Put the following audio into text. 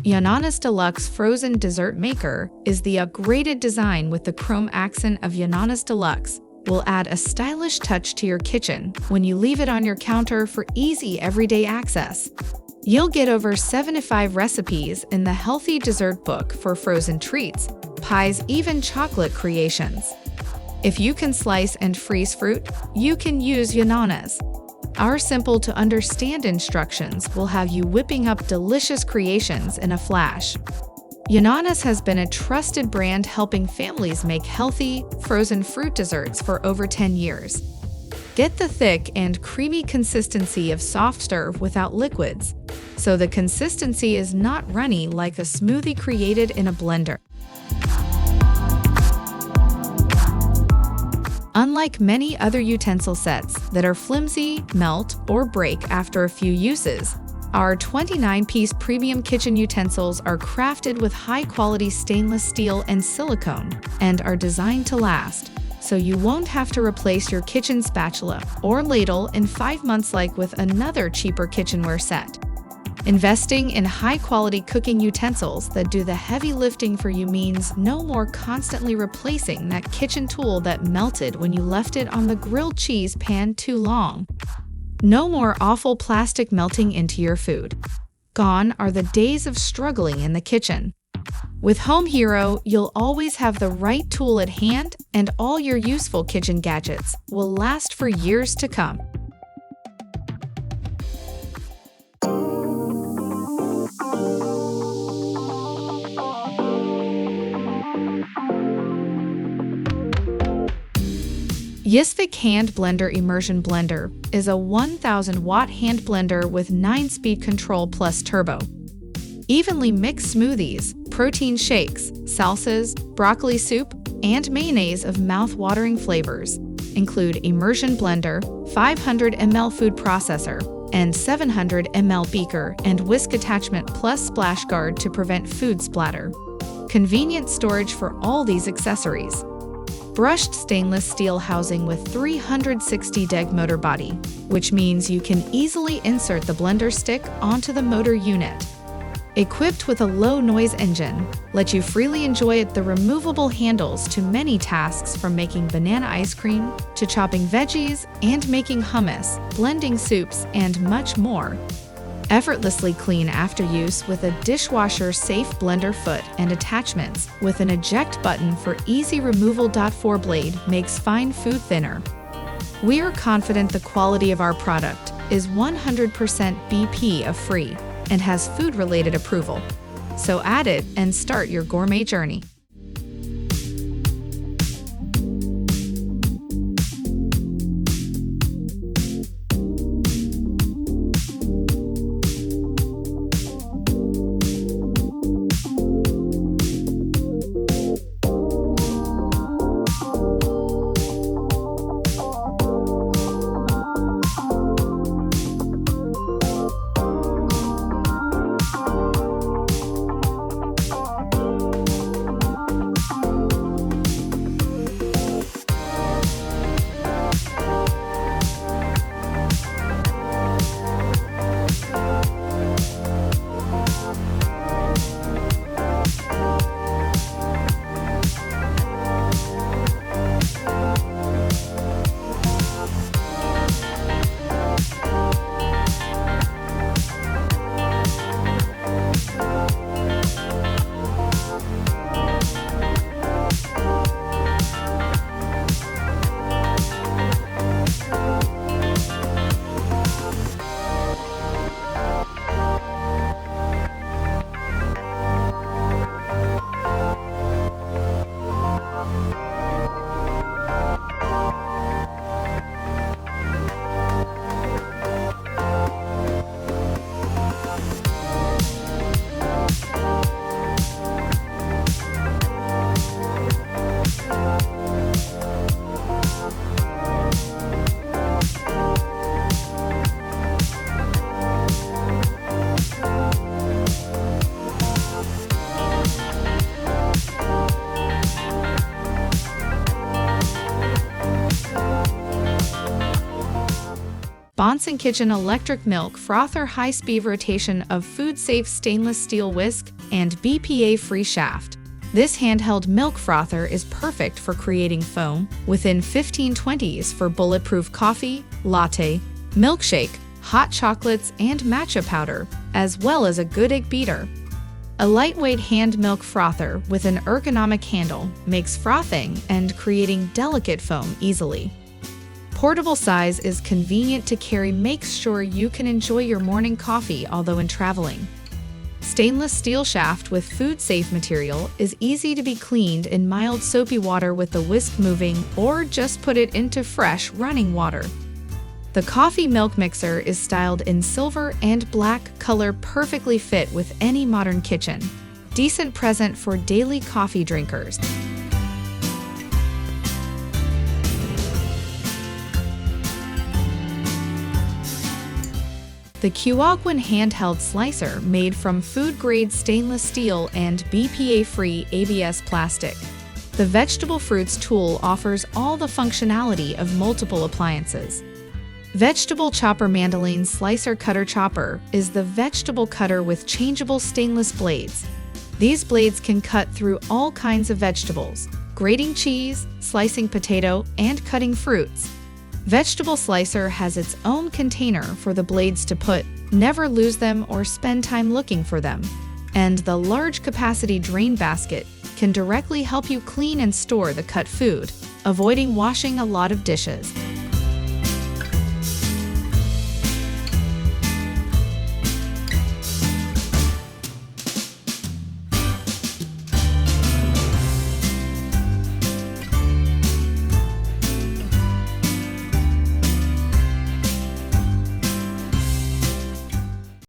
Yananis Deluxe Frozen Dessert Maker is the upgraded design with the chrome accent of Yananis Deluxe. Will add a stylish touch to your kitchen when you leave it on your counter for easy everyday access. You'll get over 75 recipes in the Healthy Dessert Book for frozen treats, pies, even chocolate creations. If you can slice and freeze fruit, you can use Yananis. Our simple-to-understand instructions will have you whipping up delicious creations in a flash. Yananis has been a trusted brand helping families make healthy, frozen fruit desserts for over 10 years. Get the thick and creamy consistency of soft serve without liquids, so the consistency is not runny like a smoothie created in a blender. Unlike many other utensil sets that are flimsy, melt, or break after a few uses, our 29-piece premium kitchen utensils are crafted with high-quality stainless steel and silicone and are designed to last, so you won't have to replace your kitchen spatula or ladle in 5 months like with another cheaper kitchenware set. Investing in high-quality cooking utensils that do the heavy lifting for you means no more constantly replacing that kitchen tool that melted when you left it on the grilled cheese pan too long. No more awful plastic melting into your food. Gone are the days of struggling in the kitchen. With Home Hero, you'll always have the right tool at hand, and all your useful kitchen gadgets will last for years to come. Yisvik Hand Blender Immersion Blender is a 1,000-watt hand blender with 9-speed control plus turbo. Evenly mix smoothies, protein shakes, salsas, broccoli soup, and mayonnaise of mouth-watering flavors. Include immersion blender, 500 ml food processor, and 700 ml beaker and whisk attachment plus splash guard to prevent food splatter. Convenient storage for all these accessories. Brushed stainless steel housing with 360 deg motor body, which means you can easily insert the blender stick onto the motor unit. Equipped with a low-noise engine, let you freely enjoy the removable handles to many tasks from making banana ice cream to chopping veggies and making hummus, blending soups, and much more. Effortlessly clean after use with a dishwasher-safe blender foot and attachments with an eject button for easy removal. 4 blade makes fine food thinner. We are confident the quality of our product is 100% BPA free and has food-related approval. So add it and start your gourmet journey. Tyson Kitchen Electric Milk Frother High-Speed Rotation of Food-Safe Stainless Steel Whisk and BPA-Free Shaft. This handheld milk frother is perfect for creating foam within 15-20s for bulletproof coffee, latte, milkshake, hot chocolates, and matcha powder, as well as a good egg beater. A lightweight hand milk frother with an ergonomic handle makes frothing and creating delicate foam easily. Portable size is convenient to carry, makes sure you can enjoy your morning coffee although in traveling. Stainless steel shaft with food-safe material is easy to be cleaned in mild soapy water with the whisk moving, or just put it into fresh running water. The coffee milk mixer is styled in silver and black color, perfectly fit with any modern kitchen. Decent present for daily coffee drinkers. The Kewagwin handheld slicer, made from food-grade stainless steel and BPA-free ABS plastic. The vegetable fruits tool offers all the functionality of multiple appliances. Vegetable Chopper Mandolin Slicer Cutter Chopper is the vegetable cutter with changeable stainless blades. These blades can cut through all kinds of vegetables, grating cheese, slicing potato, and cutting fruits. Vegetable Slicer has its own container for the blades to put, never lose them or spend time looking for them. And the large capacity drain basket can directly help you clean and store the cut food, avoiding washing a lot of dishes.